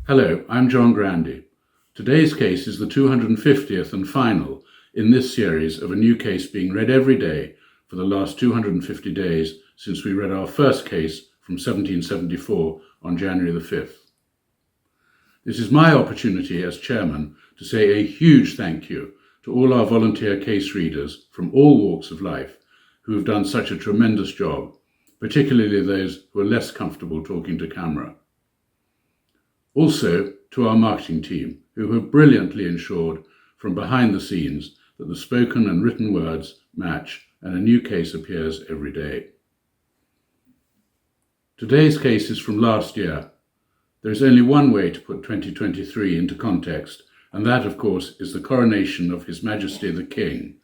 Hello, I'm John Grandy. Today's case is the 250th and final in this series of a new case being read every day for the last 250 days since we read our first case from 1774 on January the 5th. This is my opportunity as chairman to say a huge thank you to all our volunteer case readers from all walks of life who have done such a tremendous job, particularly those who are less comfortable talking to camera. Also to our marketing team, who have brilliantly ensured from behind the scenes that the spoken and written words match and a new case appears every day. Today's case is from last year. There is only one way to put 2023 into context, and that, of course, is the coronation of His Majesty the King,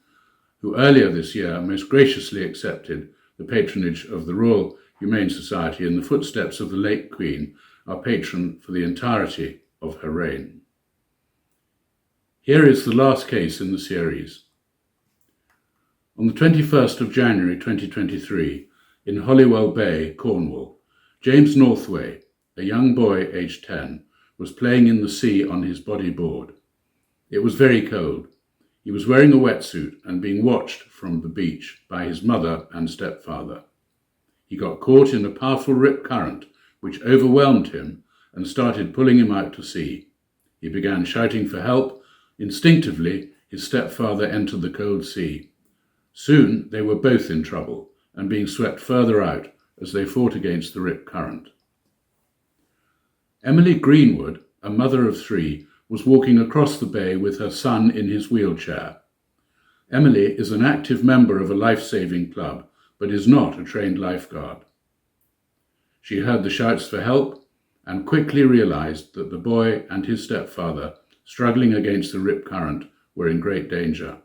who earlier this year most graciously accepted the patronage of the Royal Humane Society in the footsteps of the late Queen, our patron for the entirety of her reign. Here is the last case in the series. On the 21st of January 2023, in Holywell Bay, Cornwall, James Northway, a young boy aged 10, was playing in the sea on his bodyboard. It was very cold. He was wearing a wetsuit and being watched from the beach by his mother and stepfather. He got caught in a powerful rip current which overwhelmed him and started pulling him out to sea. He began shouting for help. Instinctively, his stepfather entered the cold sea. Soon they were both in trouble and being swept further out as they fought against the rip current. Emily Greenwood, a mother of 3, was walking across the bay with her son in his wheelchair. Emily is an active member of a life-saving club, but is not a trained lifeguard. She heard the shouts for help and quickly realized that the boy and his stepfather, struggling against the rip current, were in great danger.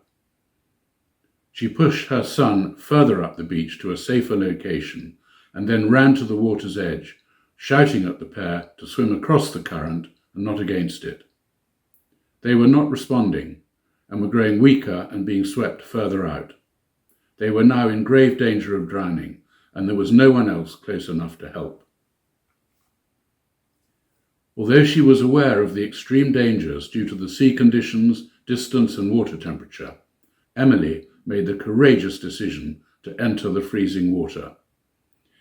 She pushed her son further up the beach to a safer location and then ran to the water's edge, shouting at the pair to swim across the current and not against it. They were not responding and were growing weaker and being swept further out. They were now in grave danger of drowning, and there was no one else close enough to help. Although she was aware of the extreme dangers due to the sea conditions, distance and water temperature, Emily made the courageous decision to enter the freezing water.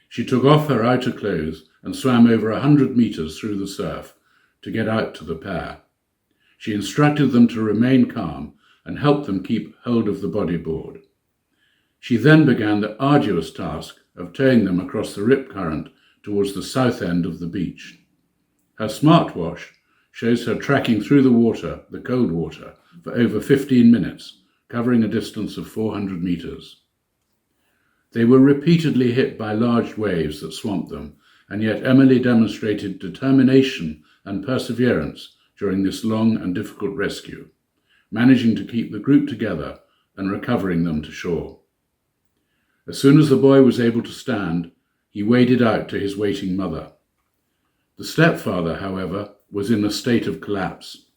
She took off her outer clothes and swam over 100 meters through the surf to get out to the pair. She instructed them to remain calm and helped them keep hold of the bodyboard. She then began the arduous task of towing them across the rip current towards the south end of the beach. Her smartwatch shows her tracking through the water, the cold water, for over 15 minutes, covering a distance of 400 meters. They were repeatedly hit by large waves that swamped them, and yet Emily demonstrated determination and perseverance during this long and difficult rescue, managing to keep the group together and recovering them to shore. As soon as the boy was able to stand, he waded out to his waiting mother. The stepfather, however, was in a state of collapse.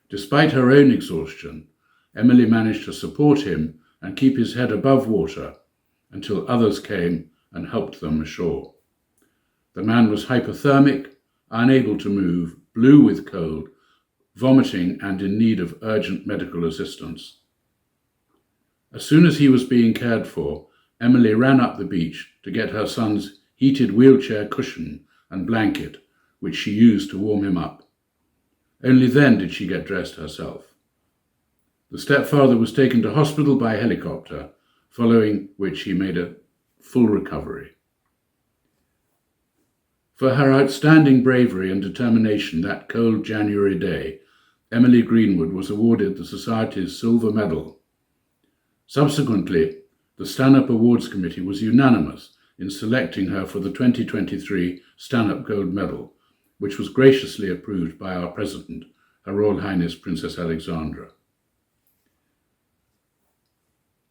Despite her own exhaustion, Emily managed to support him and keep his head above water until others came and helped them ashore. The man was hypothermic, unable to move, blue with cold, vomiting and in need of urgent medical assistance. As soon as he was being cared for, Emily ran up the beach to get her son's heated wheelchair cushion and blanket, which she used to warm him up. Only then did she get dressed herself. The stepfather was taken to hospital by helicopter, following which he made a full recovery. For her outstanding bravery and determination that cold January day, Emily Greenwood was awarded the Society's Silver Medal. Subsequently, the Stanhope Awards Committee was unanimous in selecting her for the 2023 Stanhope Gold Medal, which was graciously approved by our President, Her Royal Highness Princess Alexandra.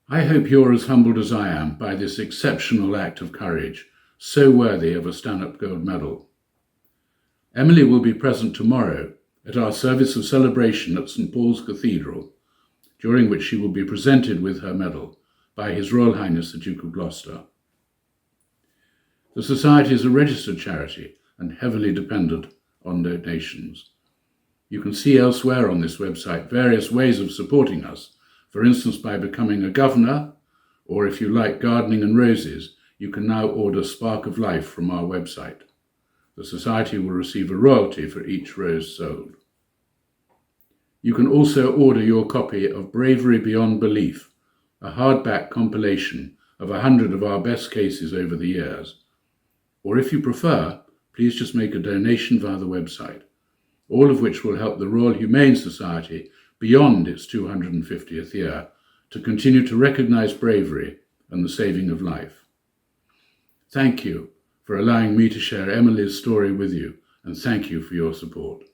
I hope you're as humbled as I am by this exceptional act of courage, so worthy of a Stanhope Gold Medal. Emily will be present tomorrow at our service of celebration at St. Paul's Cathedral, during which she will be presented with her medal by His Royal Highness the Duke of Gloucester. The Society is a registered charity and heavily dependent on donations. You can see elsewhere on this website various ways of supporting us, for instance by becoming a governor, or if you like gardening and roses, you can now order Spark of Life from our website. The Society will receive a royalty for each rose sold. You can also order your copy of Bravery Beyond Belief, a hardback compilation of 100 of our best cases over the years. Or if you prefer, please just make a donation via the website, all of which will help the Royal Humane Society beyond its 250th year to continue to recognise bravery and the saving of life. Thank you for allowing me to share Emily's story with you, and thank you for your support.